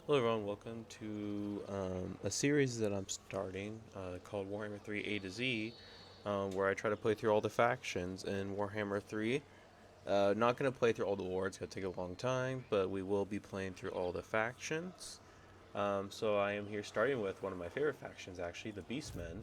Hello everyone, welcome to a series that I'm starting called Warhammer 3 A to Z, where I try to play through all the factions in Warhammer 3. Not going to play through all the lords, it's going to take a long time, but we will be playing through all the factions. So I am here starting with one of my favorite factions actually, the Beastmen.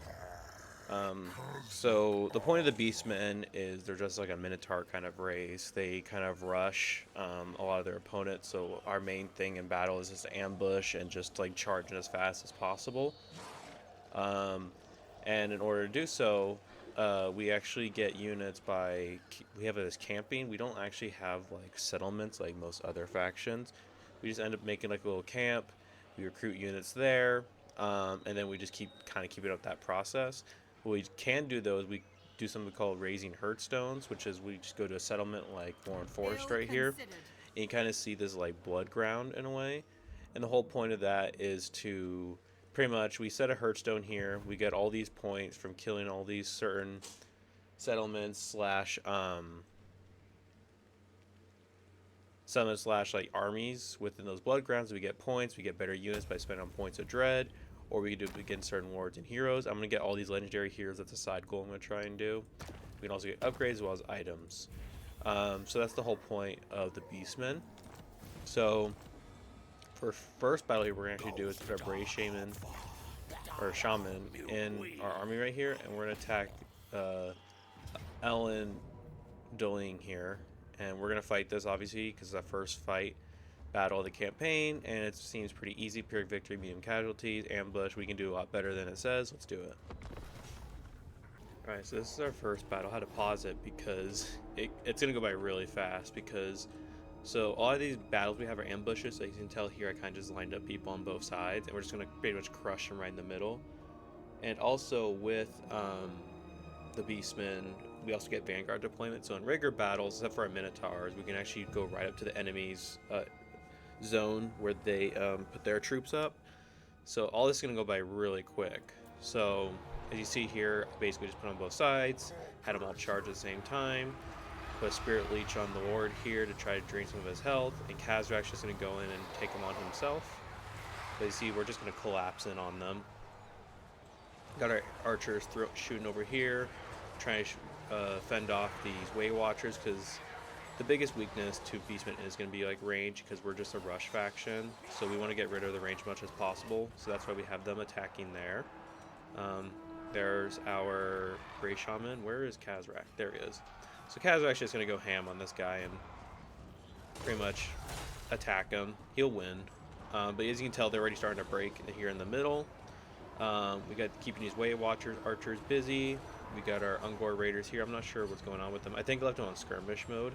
So the point of the Beastmen is they're just like a Minotaur kind of race. They kind of rush a lot of their opponents. So our main thing in battle is just ambush and just like charging as fast as possible. And in order to do so, we actually get units by we have this camping. We don't actually have like settlements like most other factions. We just end up making like a little camp. We recruit units there, and then we just keep keeping up that process. What we can do though is we do something called raising herdstones, which is we just go to a settlement like Warren Forest right here, and you kind of see this like blood ground in a way. And the whole point of that is to pretty much we set a herdstone here. We get all these points from killing all these certain settlements slash like armies within those blood grounds. We get points. We get better units by spending on points of dread, or we can do against certain lords and heroes. I'm gonna get all these legendary heroes. That's a side goal I'm gonna try and do. We can also get upgrades as well as items. So that's the whole point of the Beastmen. So for first battle here, we're gonna actually do is put our Brave Shaman or Shaman in our army right here, and we're gonna attack Ellen Doling here, and we're gonna fight this obviously because it's our first fight battle of the campaign, and it seems pretty easy. Pyrrhic victory, medium casualties, ambush. We can do a lot better than it says. Let's do it. Alright, so this is our first battle. I had to pause it because it's gonna go by really fast because so all of these battles we have are ambushes. So you can tell here I kind of just lined up people on both sides, and we're just gonna pretty much crush them right in the middle. And also with the Beastmen, we also get Vanguard deployment. So in regular battles, except for our Minotaurs, we can actually go right up to the enemy's zone where they put their troops up. So all this is going to go by really quick. So as you see here, I basically just put on both sides, had them all charge at the same time, put Spirit Leech on the Lord here to try to drain some of his health, and Kazrak's just going to go in and take him on himself. But you see, we're just going to collapse in on them. Got our archers shooting over here, trying to fend off these Way Watchers, because the biggest weakness to Beastmen is going to be like range, because we're just a rush faction, so we want to get rid of the range as much as possible. So that's why we have them attacking there. There's our Grey Shaman. Where is Kazrak? There he is. So Kazrak's just going to go ham on this guy and pretty much attack him. He'll win. But as you can tell, they're already starting to break here in the middle. We got keeping these Way Watchers, archers busy. We got our Ungor Raiders here. I'm not sure what's going on with them. I think I left them on skirmish mode.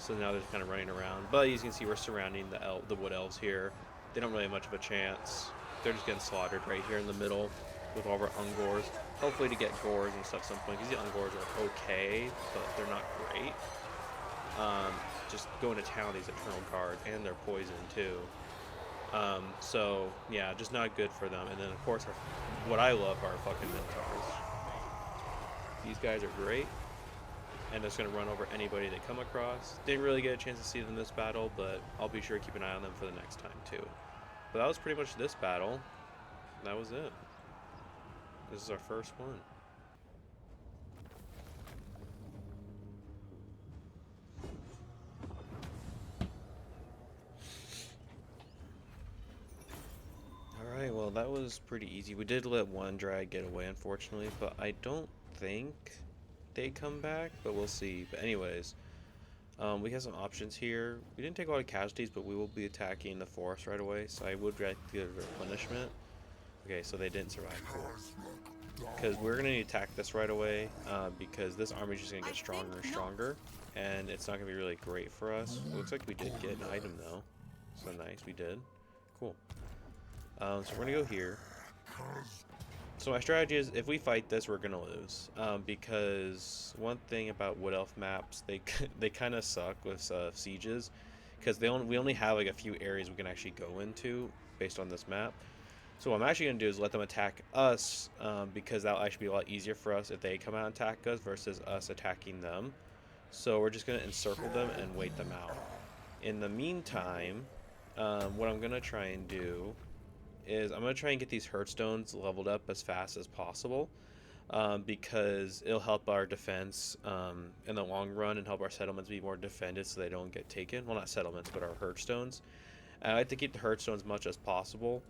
So now they're kind of running around. But as you can see, we're surrounding the Wood Elves here. They don't really have much of a chance. They're just getting slaughtered right here in the middle with all of our Ungors. Hopefully to get Gores and stuff at some point, because the Ungors are okay, but they're not great. Just going to town these Eternal Guard, and they're poison too. So yeah, just not good for them. And then of course, what I love are fucking Minotaurs. These guys are great, and just gonna run over anybody they come across. Didn't really get a chance to see them this battle, but I'll be sure to keep an eye on them for the next time too. But that was pretty much this battle. That was it. This is our first one. Alright, well that was pretty easy. We did let one drag get away unfortunately, but I don't think they come back, but we'll see. But anyways, we have some options here. We didn't take a lot of casualties, but we will be attacking the forest right away, so I would get a replenishment. Okay, so they didn't survive. Cool. Because we're going to attack this right away, because this army is just going to get stronger and stronger, and it's not going to be really great for us. It looks like we did get an item though, so nice, we did. Cool. So we're going to go here. So my strategy is, if we fight this, we're gonna lose, because one thing about Wood Elf maps, they kind of suck with sieges, because we only have like a few areas we can actually go into based on this map. So what I'm actually gonna do is let them attack us, because that'll actually be a lot easier for us if they come out and attack us versus us attacking them. So we're just going to encircle them and wait them out. In the meantime, what I'm going to try and do is I'm going to try and get these Hearthstones leveled up as fast as possible, because it'll help our defense in the long run and help our settlements be more defended so they don't get taken. Well, not settlements, but our Hearthstones. I like to keep the Hearthstone as much as possible,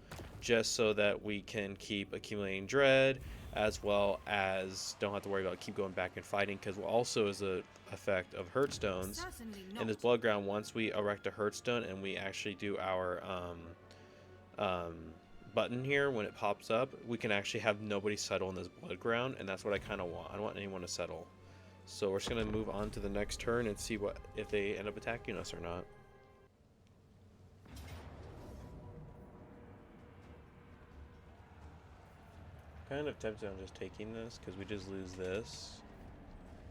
just so that we can keep accumulating dread, as well as don't have to worry about keep going back and fighting, because also is a effect of Hearthstones in this blood ground. Once we erect a Hearthstone and we actually do our button here, when it pops up, we can actually have nobody settle in this blood ground, and that's what I kind of want. I don't want anyone to settle. So we're just going to move on to the next turn and see what if they end up attacking us or not. Kind of tempted on just taking this because we just lose this.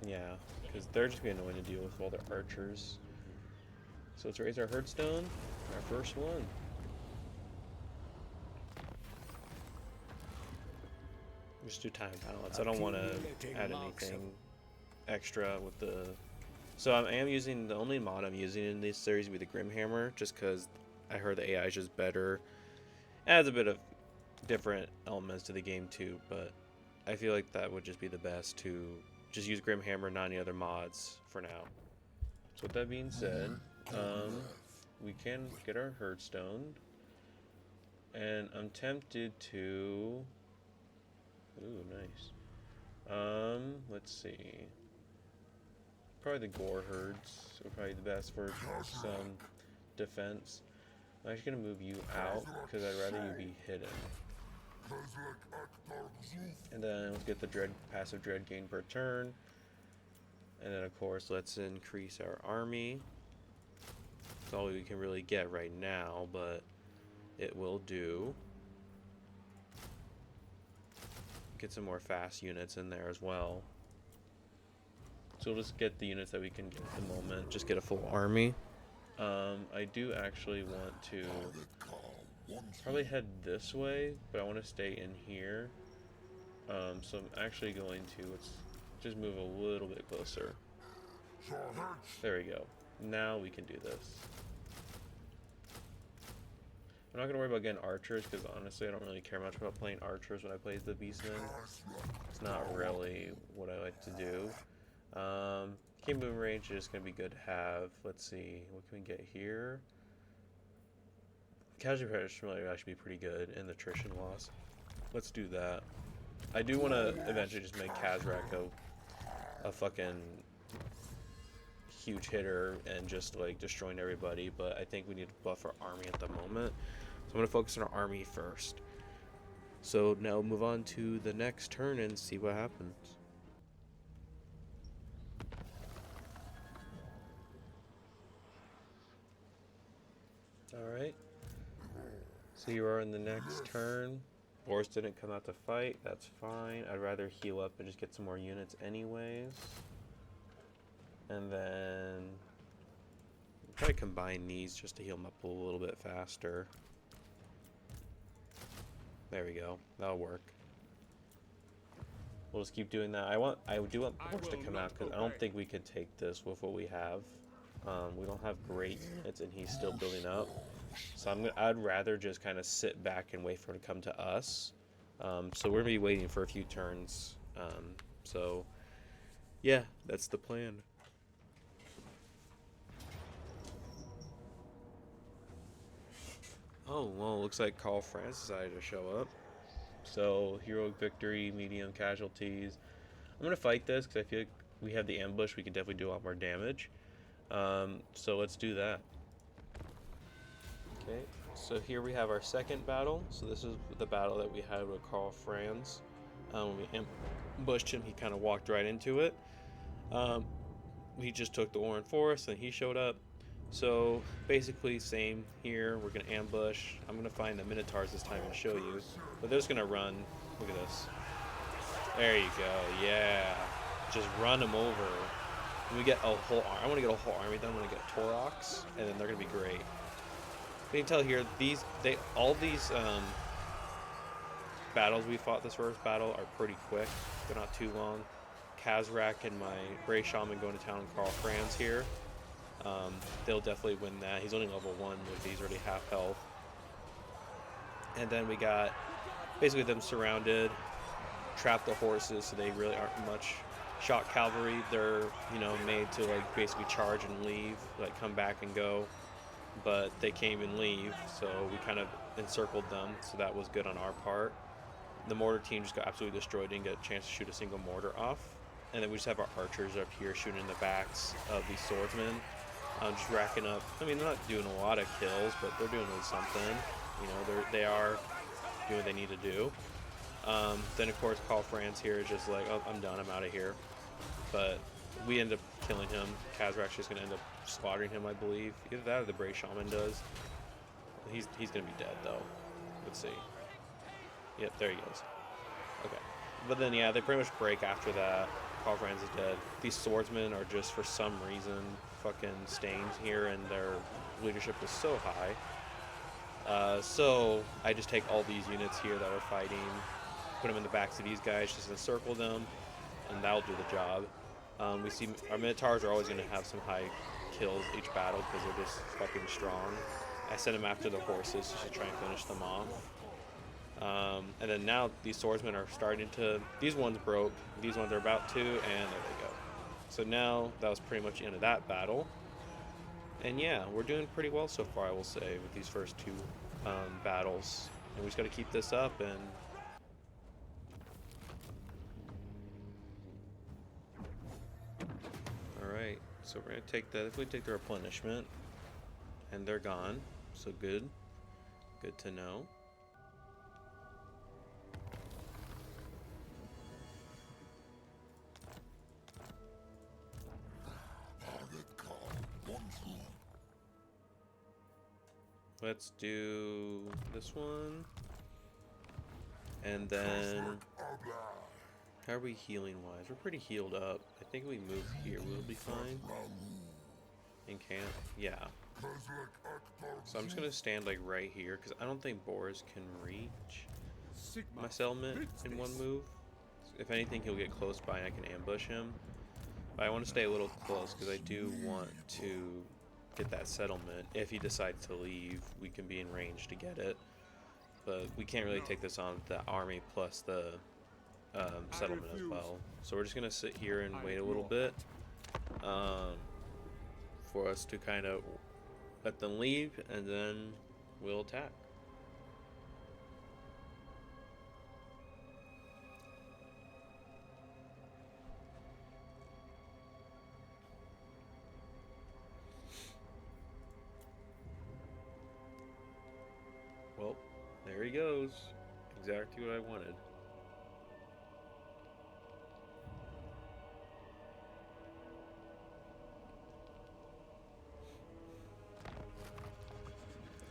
Yeah, because they're just going to annoying to deal with all their archers. So let's raise our Hearthstone, our first one. Just do time balance. I don't want to add anything extra with the... So I am using, the only mod I'm using in this series would be the Grimhammer, just because I heard the AI is just better. Adds a bit of different elements to the game too, but I feel like that would just be the best to just use Grimhammer, not any other mods for now. So with that being said, we can get our Hearthstone, and I'm tempted to... Ooh, nice. Let's see. Probably the Gore Herds are probably the best for some defense. I'm actually gonna move you out because I'd rather you be hidden. And then let's get the passive dread gain per turn. And then of course let's increase our army. It's all we can really get right now, but it will do. Get some more fast units in there as well. So we'll just get the units that we can get at the moment. Just get a full army. I do actually want to probably head this way, but I want to stay in here. So I'm actually going to, let's just move a little bit closer. There we go. Now we can do this. I'm not going to worry about getting archers, because honestly I don't really care much about playing archers when I play the Beastmen. It's not really what I like to do. Keep moving range is going to be good to have. Let's see, what can we get here? Casualty pressure might actually be pretty good, and the attrition loss. Let's do that. I do want to eventually just make Kazrak a fucking huge hitter and just like destroying everybody, but I think we need to buff our army at the moment. So I'm going to focus on our army first. So now move on to the next turn and see what happens. Alright. So you are in the next turn. Boris didn't come out to fight. That's fine. I'd rather heal up and just get some more units anyways. And then try to combine these just to heal them up a little bit faster. There we go. That'll work. We'll just keep doing that. I do want Boris to come out because I don't think we could take this with what we have. We don't have great units, and he's still building up. So I'd rather just kind of sit back and wait for him to come to us. So we're gonna be waiting for a few turns. So yeah, that's the plan. Oh well, looks like Carl France decided to show up. So heroic victory, medium casualties. I'm gonna fight this because I feel like we have the ambush. We can definitely do a lot more damage. So let's do that. Okay, so here we have our second battle. So this is the battle that we had with Carl Franz. When we ambushed him, he kind of walked right into it. He just took the Oran Forest, and he showed up. So basically same here. We're gonna ambush. I'm gonna find the Minotaurs this time and show you. But they're just gonna run. Look at this. There you go. Yeah. Just run them over. We get a whole army. I want to get a whole army. Then I'm gonna get Torox, and then they're gonna be great. You can tell here, all these battles we fought this first battle are pretty quick. They're not too long. Kazrak and my Bray Shaman going to town on Carl Franz here. They'll definitely win that. He's only level 1 with he's already half health. And then we got basically them surrounded, trap the horses so they really aren't much. Shock cavalry, they're, you know, made to like basically charge and leave, like come back and go, but they can't even leave, so we kind of encircled them, so that was good on our part. The mortar team just got absolutely destroyed, didn't get a chance to shoot a single mortar off. And then we just have our archers up here shooting in the backs of these swordsmen, just racking up. I mean, they're not doing a lot of kills, but they're doing something. You know, they are doing what they need to do. Then of course Carl Franz here is just like, oh, I'm done, I'm out of here. But we end up killing him. Kazrak's just gonna end up slaughtering him, I believe. Either that or the Bray Shaman does. He's gonna be dead though. Let's see. Yep, there he goes. Okay. But then yeah, they pretty much break after that. Carl Franz is dead. These swordsmen are just for some reason fucking stained here, and their leadership is so high. So I just take all these units here that are fighting, put them in the backs of these guys, just encircle them, and that'll do the job. We see our Minotaurs are always going to have some high kills each battle because they're just fucking strong. I send them after the horses just to try and finish them off. And then now these swordsmen are starting to, these ones broke, these ones are about to, and there they go. So now that was pretty much the end of that battle. And yeah, we're doing pretty well so far, I will say, with these first two battles. And we just got to keep this up and... Alright, so we're going to take the, if we take the replenishment, and they're gone, so good. Good to know. Let's do this one. And then, how are we healing wise? We're pretty healed up. I think we move here, we'll be fine. In camp, yeah. So I'm just gonna stand like right here because I don't think Boris can reach my settlement in one move. If anything, he'll get close by and I can ambush him. But I want to stay a little close because I do want to get that settlement. If he decides to leave, we can be in range to get it. But we can't really take this on the army plus the settlement as well. So we're just gonna sit here and wait a little bit for us to kind of let them leave, and then we'll attack. Well, there he goes. Exactly what I wanted.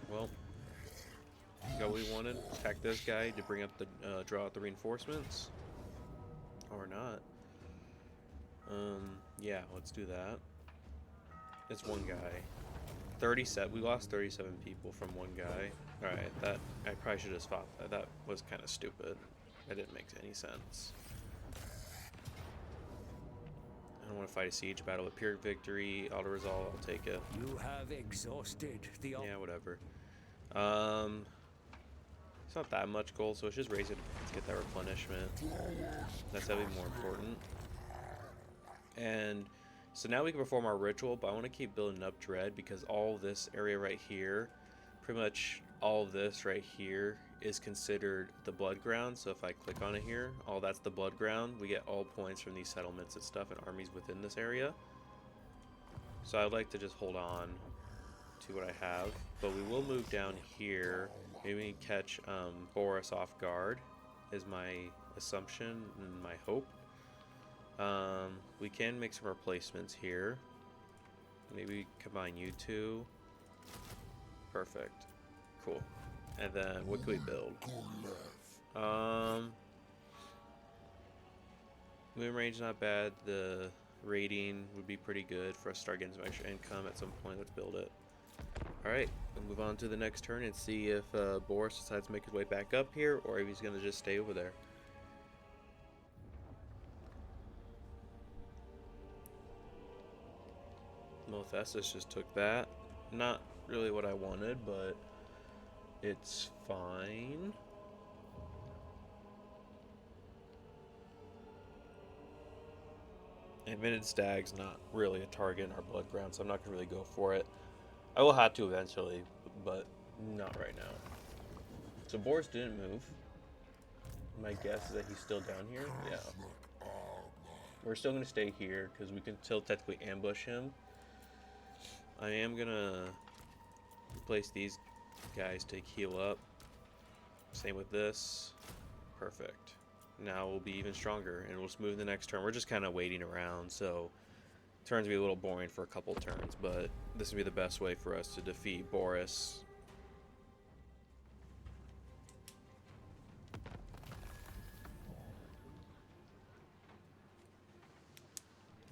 Well, got what we wanted. Attack this guy to bring up the, draw out the reinforcements. Or not. Yeah, let's do that. It's one guy. 37. We lost 37 people from one guy. Alright, that I probably should have fought that. That was kind of stupid. That didn't make any sense. I don't want to fight a siege battle with pure victory. Auto resolve, I'll take it. You have exhausted the... Yeah, whatever. It's not that much gold, so it's just raise it to get that replenishment. That's definitely more important. And so now we can perform our ritual, but I want to keep building up dread because all this area right here, pretty much all of this right here is considered the blood ground. So if I click on it here, all that's the blood ground. We get all points from these settlements and stuff and armies within this area. So I'd like to just hold on to what I have, but we will move down here. Maybe catch Boris off guard is my assumption and my hope. We can make some replacements here. Maybe combine you two. Perfect. Cool. And then what can we build? Moon range not bad. The rating would be pretty good for us to start getting some extra income at some point. Let's build it. Alright, we'll move on to the next turn and see if Boris decides to make his way back up here or if he's going to just stay over there. Mothessus just took that. Not really what I wanted, but it's fine. Admitted Stag's not really a target in our blood ground, so I'm not going to really go for it. I will have to eventually, but not right now. So Boris didn't move. My guess is that he's still down here. Yeah. We're still going to stay here because we can still technically ambush him. I am going to replace these guys to heal up. Same with this. Perfect. Now we'll be even stronger, and we'll just move the next turn. We're just kind of waiting around, so turns will be a little boring for a couple turns, but this will be the best way for us to defeat Boris.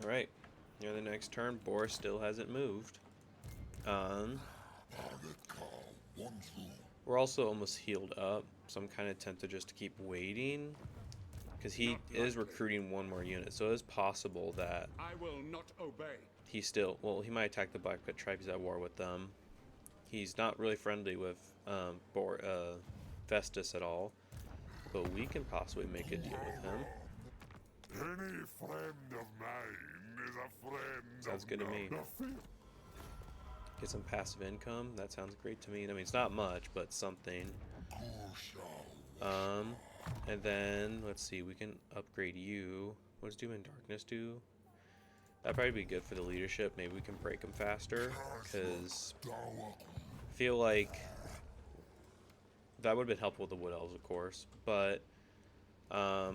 Alright, near the next turn, Boris still hasn't moved. We're also almost healed up, so I'm kind of tempted just to keep waiting. Because he is recruiting one more unit, so it is possible that I will not obey. he still, well, he might attack the Black Pit tribe. He's at war with them. He's not really friendly with Festus at all, but we can possibly make a deal with him. Any friend of mine is a friend. Sounds good to me. Get some passive income. That sounds great to me. I mean, it's not much, but something. And then, let's see, we can upgrade you. What does Doom and Darkness do? That'd probably be good for the leadership. Maybe we can break them faster, because I feel like that would have been helpful with the Wood Elves, of course, but we're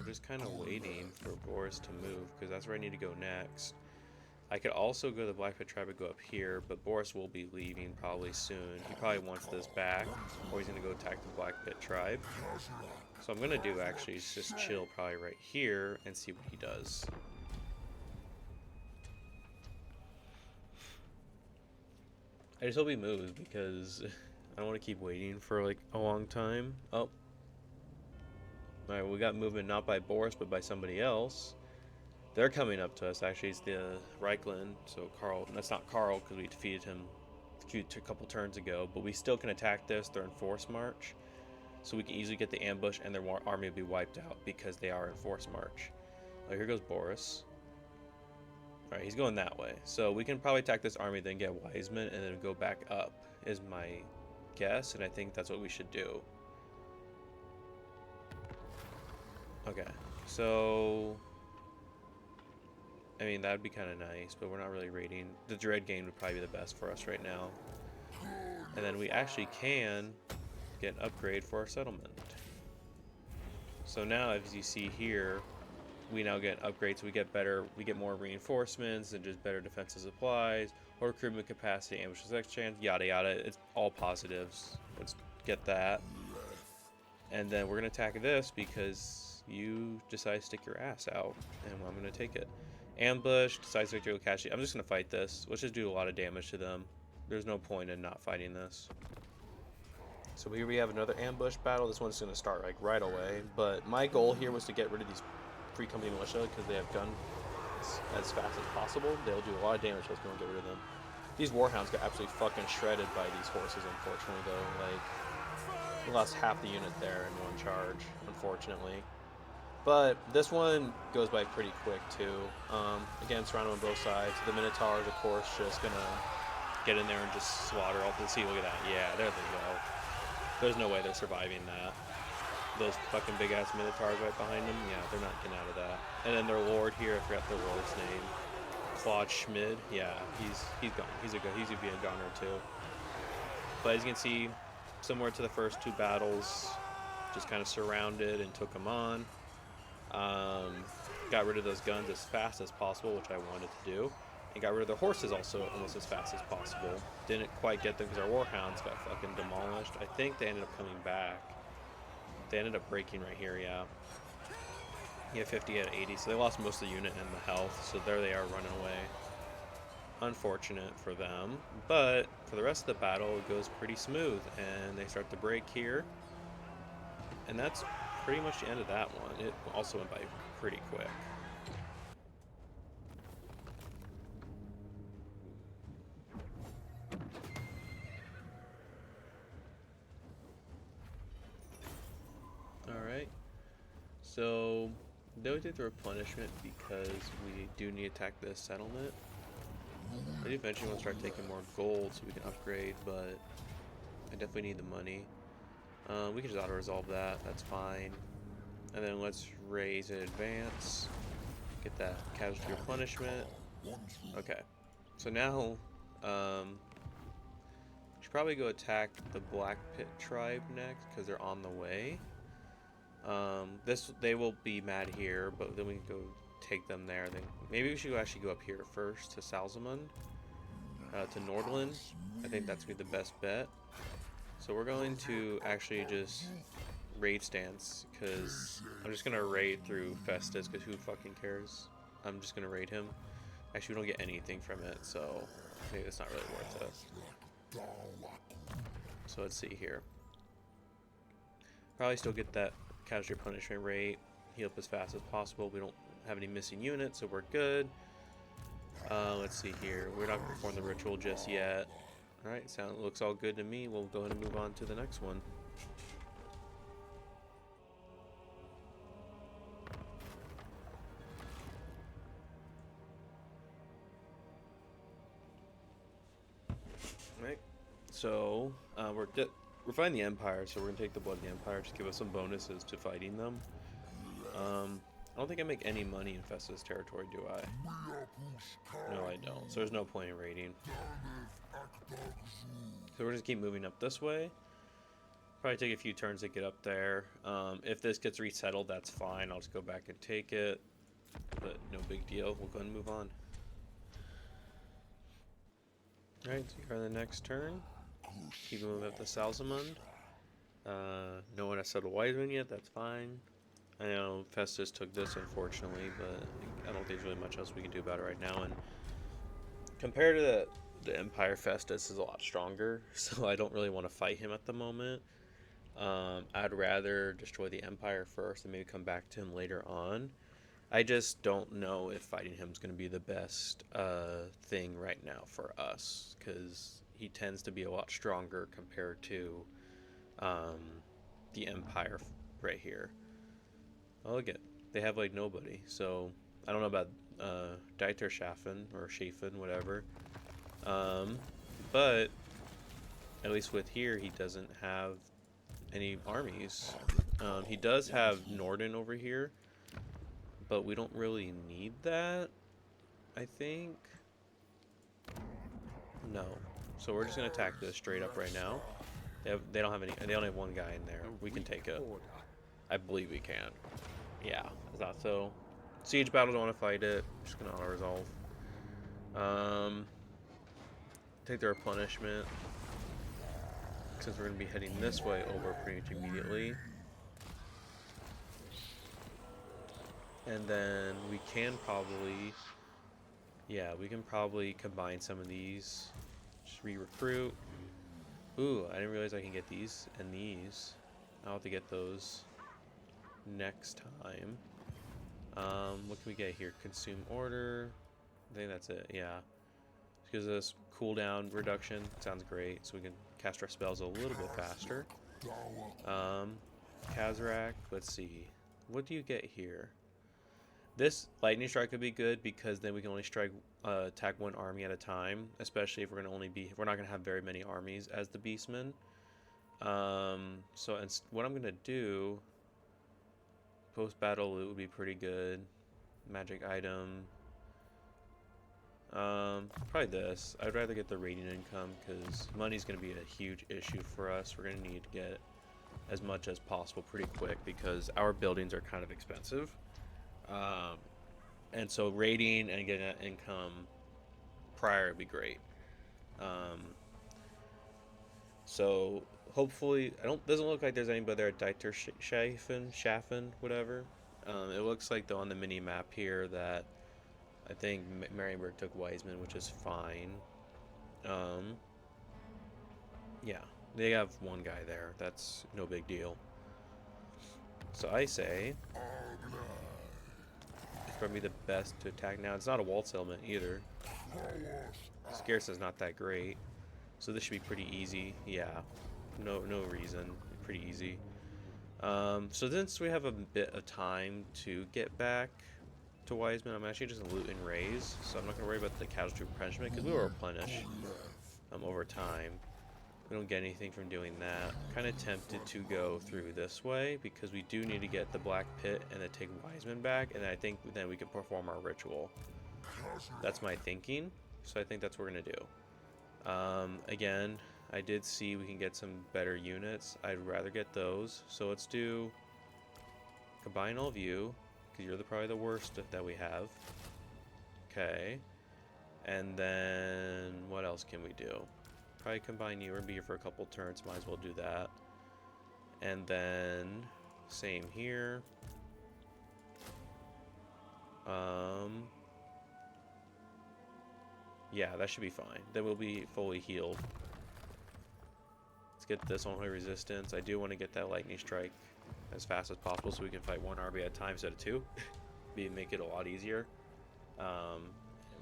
just kind of waiting for Boris to move, because that's where I need to go next. I could also go to the Black Pit tribe and go up here, but Boris will be leaving probably soon. He probably wants this back, or he's going to go attack the Black Pit tribe. So I'm going to do actually is just chill probably right here and see what he does. I just hope he moves because I don't want to keep waiting for like a long time. Oh. Alright, we got movement not by Boris but by somebody else. They're coming up to us. Actually, it's the Reichland. So Carl, that's not Carl because we defeated him a couple turns ago. But we still can attack this. They're in force march. So we can easily get the ambush and their army will be wiped out because they are in force march. Oh, here goes Boris. Alright, he's going that way. So we can probably attack this army, then get Wiseman, and then go back up, is my guess. And I think that's what we should do. Okay, so I mean, that'd be kind of nice, but we're not really raiding. The Dread Gain would probably be the best for us right now. And then we actually can get an upgrade for our settlement. So now, as you see here, we now get upgrades. So we get better, we get more reinforcements and just better defensive supplies, or recruitment capacity, ambush success chance, yada yada. It's all positives. Let's get that. And then we're going to attack this because you decide to stick your ass out, and I'm going to take it. Ambush, decides victory will catch you. I'm just going to fight this. Let's just do a lot of damage to them. There's no point in not fighting this. So here we have another ambush battle. This one's going to start like right away. But my goal here was to get rid of these Free Company Militia because they have guns as fast as possible. They'll do a lot of damage. Let's go and get rid of them. These Warhounds got absolutely fucking shredded by these horses, unfortunately, though. Like, we lost half the unit there in one charge, unfortunately. But this one goes by pretty quick too. Again, surrounded on both sides. The Minotaurs, of course, just gonna get in there and just slaughter all the sea. Look at that. Yeah, there they go. There's no way they're surviving that. Those fucking big ass Minotaurs right behind them. Yeah, they're not getting out of that. And then their lord here, I forgot their lord's name. Claude Schmid. Yeah, he's gone. He's gonna be a goner too. But as you can see, similar to the first two battles, just kind of surrounded and took them on. Got rid of those guns as fast as possible, which I wanted to do, and got rid of the horses also almost as fast as possible. Didn't quite get them because our Warhounds got fucking demolished. I think they ended up coming back. They ended up breaking right here, yeah. Yeah, 50 out of 80, so they lost most of the unit and the health, so there they are running away. Unfortunate for them, but for the rest of the battle, it goes pretty smooth, and they start to break here, and that's pretty much the end of that one. It also went by pretty quick. So, they would take the replenishment because we do need to attack this settlement. I do eventually want to start taking more gold so we can upgrade, but I definitely need the money. We can just auto-resolve that, that's fine. And then let's raise and advance. Get that casualty replenishment. Okay. So now, we should probably go attack the Black Pit tribe next, because they're on the way. They will be mad here, but then we can go take them there. Then maybe we should actually go up here first to Salzamund, to Nordland. I think that's gonna be the best bet. So we're going to actually just raid stance, because I'm just gonna raid through Festus, because who fucking cares? I'm just gonna raid him. Actually, we don't get anything from it, so maybe it's not really worth it. So let's see here. Probably still get that casualty punishment rate, heal up as fast as possible. We don't have any missing units, so we're good. Let's see here. We're not gonna perform the ritual just yet. Alright, looks all good to me. We'll go ahead and move on to the next one. Right. So, we're fighting the Empire, so we're gonna take the Blood of the Empire, just give us some bonuses to fighting them. I don't think I make any money in Festus territory, do I? No, I don't. So there's no point in raiding. So we're just keep moving up this way. Probably take a few turns to get up there. If this gets resettled, that's fine. I'll just go back and take it. But no big deal. We'll go ahead and move on. Alright, so you're on the next turn. Keep moving up to Salzamund. No one has settled Wiseman yet, that's fine. I know Festus took this, unfortunately, but I don't think there's really much else we can do about it right now. And compared to the Empire, Festus is a lot stronger, so I don't really want to fight him at the moment. I'd rather destroy the Empire first and maybe come back to him later on. I just don't know if fighting him is going to be the best thing right now for us, because he tends to be a lot stronger compared to the Empire right here. Oh, look at, they have like nobody, so I don't know about Dieter Schaffen or Schaffen, whatever. But at least with here, he doesn't have any armies. He does have Norden over here, but we don't really need that, I think. No. So we're just gonna attack this straight up right now. They don't have any. They only have one guy in there. We can take it. I believe we can. Yeah, I thought so. Siege battle, don't want to fight it. Just gonna auto resolve. Take the replenishment, since we're gonna be heading this way over pretty much immediately. And then we can probably, yeah, we can probably combine some of these. Just re-recruit. Ooh, I didn't realize I can get these and these. I'll have to get those next time. What can we get here? Consume order. I think that's it, yeah. This gives us cooldown reduction. Sounds great. So we can cast our spells a little bit faster. Kazrak, let's see. What do you get here? This lightning strike could be good because then we can only attack one army at a time, especially if we're not gonna have very many armies as the Beastmen. So what I'm gonna do, post battle loot would be pretty good. Magic item. Probably this. I'd rather get the raiding income because money's gonna be a huge issue for us. We're gonna need to get as much as possible pretty quick because our buildings are kind of expensive. And so raiding and getting that income prior would be great. So hopefully, doesn't look like there's anybody there at Dieter Schaffen, whatever. It looks like though on the mini map here that I think Marienburg took Wiseman, which is fine. Yeah, they have one guy there. That's no big deal. So I say it's probably the best to attack now. It's not a waltz element either. Scarce is not that great, so this should be pretty easy. Yeah, no reason, pretty easy. So since we have a bit of time to get back to Wiseman, I'm actually just gonna loot and raise, so I'm not gonna worry about the casualty replenishment because we will replenish over time. We don't get anything from doing that. Kind of tempted to go through this way because we do need to get the Black Pit and then take Wiseman back, and I think then we can perform our ritual. That's my thinking, so I think that's what we're gonna do. Again, I did see we can get some better units. I'd rather get those, so let's do combine all of you because you're probably the worst that we have. Okay, and then what else can we do? Probably combine you or be here for a couple turns. Might as well do that. And then same here. Yeah, that should be fine. Then we'll be fully healed. Let's get this unholy resistance. I do want to get that lightning strike as fast as possible so we can fight one RB at a time instead of two. Make it a lot easier.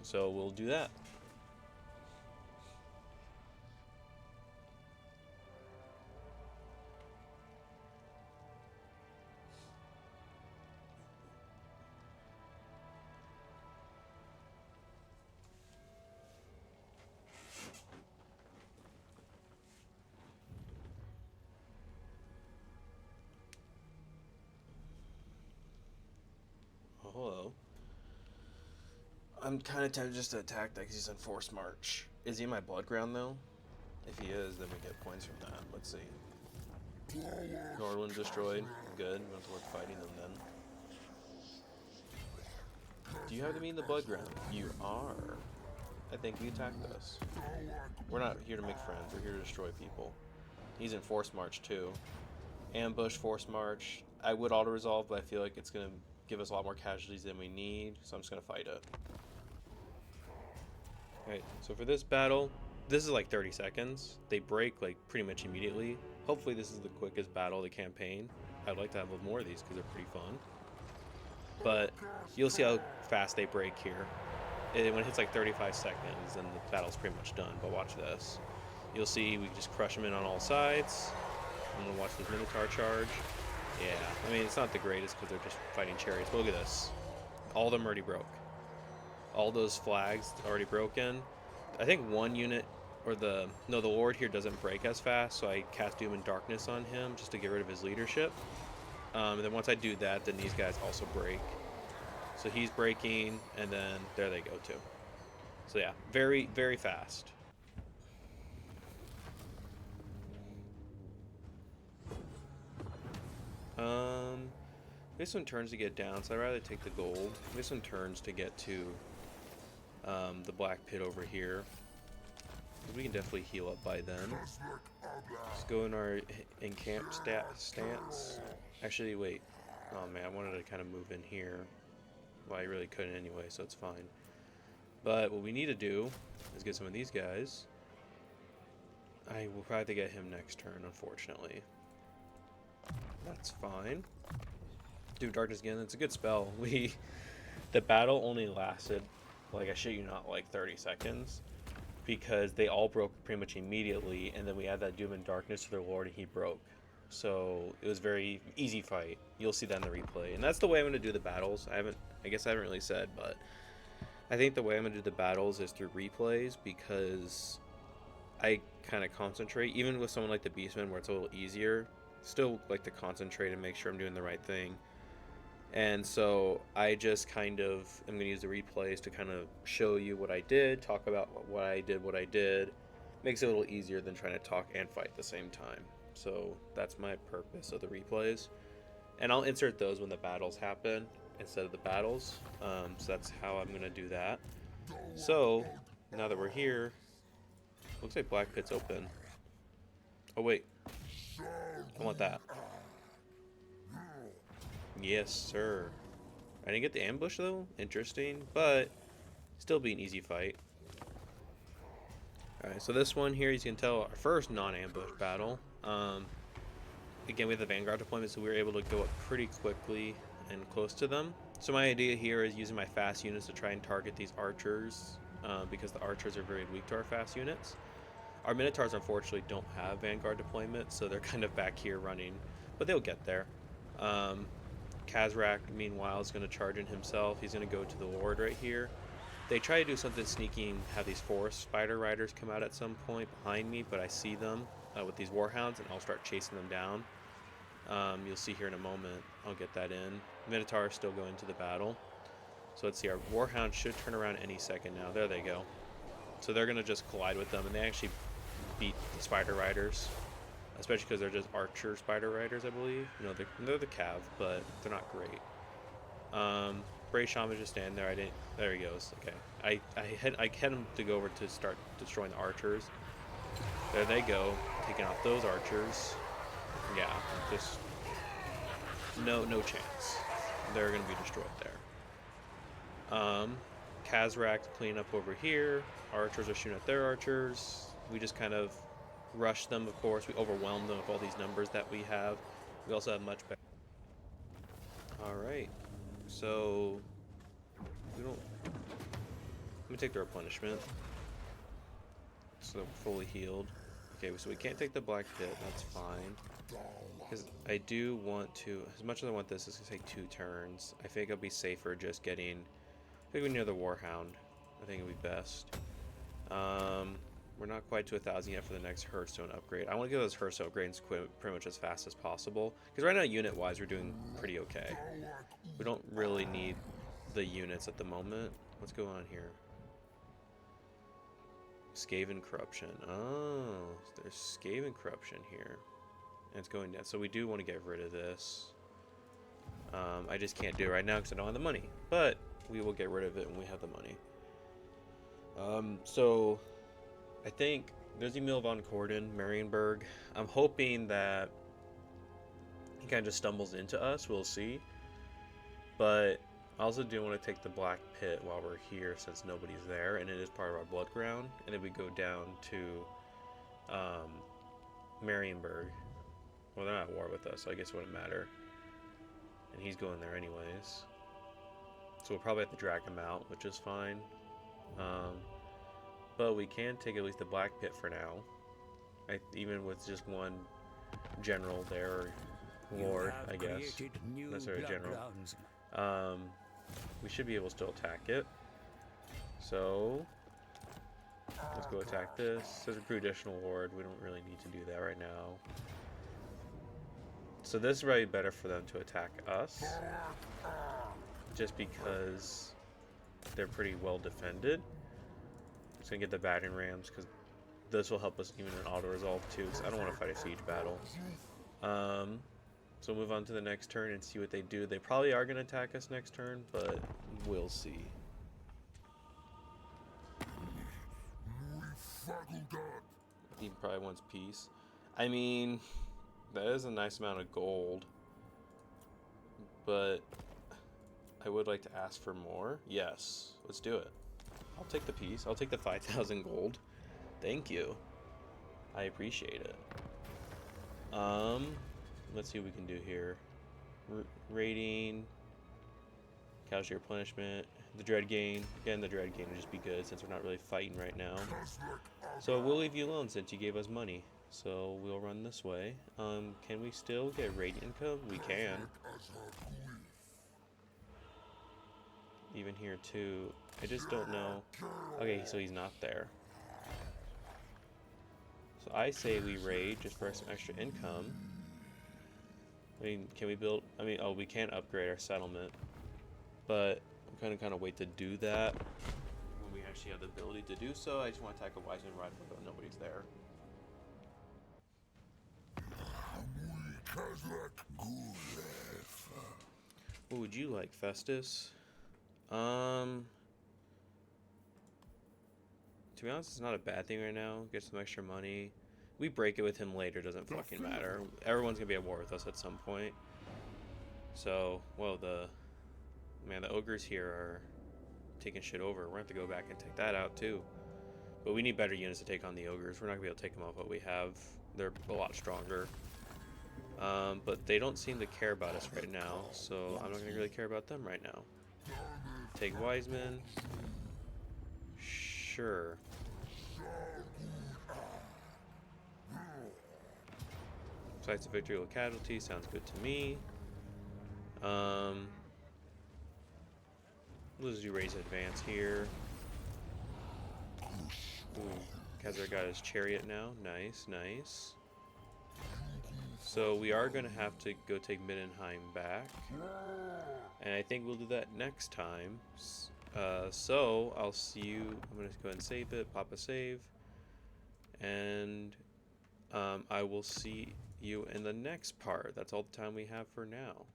So we'll do that. Hello. I'm kind of tempted just to attack that because he's on forced march. Is he in my blood ground though? If he is, then we get points from that. Let's see. Nordland destroyed. Good. Not worth fighting them then. Do you have to be in the blood ground? You are. I think we attacked us. We're not here to make friends. We're here to destroy people. He's in forced march too. Ambush, forced march. I would auto resolve, but I feel like it's gonna give us a lot more casualties than we need, so I'm just gonna fight it. Alright, so for this battle, this is like 30 seconds. They break like pretty much immediately. Hopefully this is the quickest battle of the campaign. I'd like to have more of these because they're pretty fun. But you'll see how fast they break here. When it hits like 35 seconds, then the battle's pretty much done. But watch this. You'll see we just crush them in on all sides. I'm gonna watch this Minotaur charge. Yeah, I mean, it's not the greatest because they're just fighting chariots. But look at this. All of them already broke. All those flags already broken. I think one unit, or the Lord here doesn't break as fast, so I cast Doom and Darkness on him just to get rid of his leadership. And then once I do that, then these guys also break. So he's breaking, and then there they go too. So yeah, very, very fast. We have some turns to get down, so I'd rather take the gold. We have some turns to get to the Black Pit over here. We can definitely heal up by then. Let's go in our encamp stance. Actually, wait. Oh man, I wanted to kind of move in here. Well, I really couldn't anyway, so it's fine. But what we need to do is get some of these guys. I will probably have to get him next turn, unfortunately. That's fine. Do Darkness again. It's a good spell. The battle only lasted, like I shit you not, like 30 seconds. Because they all broke pretty much immediately, and then we add that Doom and Darkness to their Lord, and he broke. So it was very easy fight. You'll see that in the replay, and that's the way I'm going to do the battles. I guess I haven't really said, but I think the way I'm going to do the battles is through replays because I kind of concentrate, even with someone like the Beastmen where it's a little easier. Still like to concentrate and make sure I'm doing the right thing. And so I just kind of am going to use the replays to kind of show you what I did, talk about what I did. Makes it a little easier than trying to talk and fight at the same time. So that's my purpose of the replays. And I'll insert those when the battles happen instead of the battles. So that's how I'm going to do that. So now that we're here, looks like Black Pit's open. Oh wait, I want that. Yes, sir. I didn't get the ambush though. Interesting, but still be an easy fight. Alright, so this one here, you can tell, our first non-ambush battle. Again, we have the Vanguard deployment, so we were able to go up pretty quickly and close to them. So my idea here is using my fast units to try and target these archers, because the archers are very weak to our fast units. Our Minotaurs, unfortunately, don't have Vanguard deployment, so they're kind of back here running but they'll get there. Kazrak, meanwhile, is going to charge in himself. He's going to go to the ward right here. They try to do something sneaky and have these forest spider riders come out at some point behind me, but I see them with these warhounds, and I'll start chasing them down. You'll see here in a moment. I'll get that in. Minotaur is still going to the battle. So let's see. Our warhound should turn around any second now. There they go. So they're going to just collide with them, and they actually beat the spider riders, especially because they're just archer spider riders, I believe. You know, they're the cav, but they're not great. Bray Shaman just standing there. There he goes. Okay. I had him to go over to start destroying the archers. There they go, taking out those archers. Yeah, just no chance. They're gonna be destroyed there. Kazrak clean up over here. Archers are shooting at their archers. We just kind of rush them, of course. We overwhelm them with all these numbers that we have. We also have much better. Alright. So we don't. Let me take the replenishment. So fully healed. Okay, so we can't take the black pit. That's fine. Because I do want to, as much as I want this, it's gonna take 2 turns. I think it'll be safer just getting. I think we're near the Warhound. I think it'll be best. We're not quite to 1,000 yet for the next Hearthstone upgrade. I want to get those Hearthstone upgrades pretty much as fast as possible. Because right now, unit-wise, we're doing pretty okay. We don't really need the units at the moment. What's going on here? Skaven Corruption. Oh, there's Skaven Corruption here. And it's going down. So we do want to get rid of this. I just can't do it right now because I don't have the money. But we will get rid of it when we have the money. So I think there's Emil von Corden, Marienburg. I'm hoping that he kind of just stumbles into us. We'll see. But I also do want to take the Black Pit while we're here since nobody's there. And it is part of our blood ground. And then we go down to Marienburg. Well, they're not at war with us, so I guess it wouldn't matter. And he's going there anyways. So we'll probably have to drag him out, which is fine. But we can take at least the Black Pit for now. Even with just one general there, or lord, I guess. Not necessarily general. We should be able to still attack it. So let's go attack this. It says recruit additional horde. We don't really need to do that right now. So this is probably better for them to attack us, just because they're pretty well defended. I'm just gonna get the battering rams because this will help us even in auto resolve too. Because I don't want to fight a siege battle. So we'll move on to the next turn and see what they do. They probably are gonna attack us next turn, but we'll see. He probably wants peace. I mean, that is a nice amount of gold, but I would like to ask for more. Yes, let's do it. I'll take the peace. I'll take the 5,000 gold. Thank you. I appreciate it. Let's see what we can do here. Rating. Casualty replenishment. The dread gain. Again, the dread gain would just be good since we're not really fighting right now. So we'll leave you alone since you gave us money. So we'll run this way. Can we still get radiant income? We can. Even here too. I just don't know. Okay, so he's not there. So I say we raid just for some extra income. I mean, can we build? I mean, oh, we can't upgrade our settlement, but I'm kind of wait to do that when we actually have the ability to do so. I just want to attack a Wiseman rifle, though nobody's there. What would you like, Festus? To be honest, it's not a bad thing right now. Get some extra money. We break it with him later, doesn't fucking matter. Everyone's gonna be at war with us at some point. So, well, the ogres here are taking shit over. We're gonna have to go back and take that out too. But we need better units to take on the ogres. We're not gonna be able to take them off what we have. They're a lot stronger. But they don't seem to care about us right now, so I'm not gonna really care about them right now. Take Wiseman. Sure. So fights the victory with casualties. Sounds good to me. Let's do raise advance here. Ooh, Khazar got his chariot now. Nice, nice. So we are going to have to go take Middenheim back. And I think we'll do that next time. So I'll see you. I'm going to go ahead and save it, pop a save. And I will see you in the next part. That's all the time we have for now.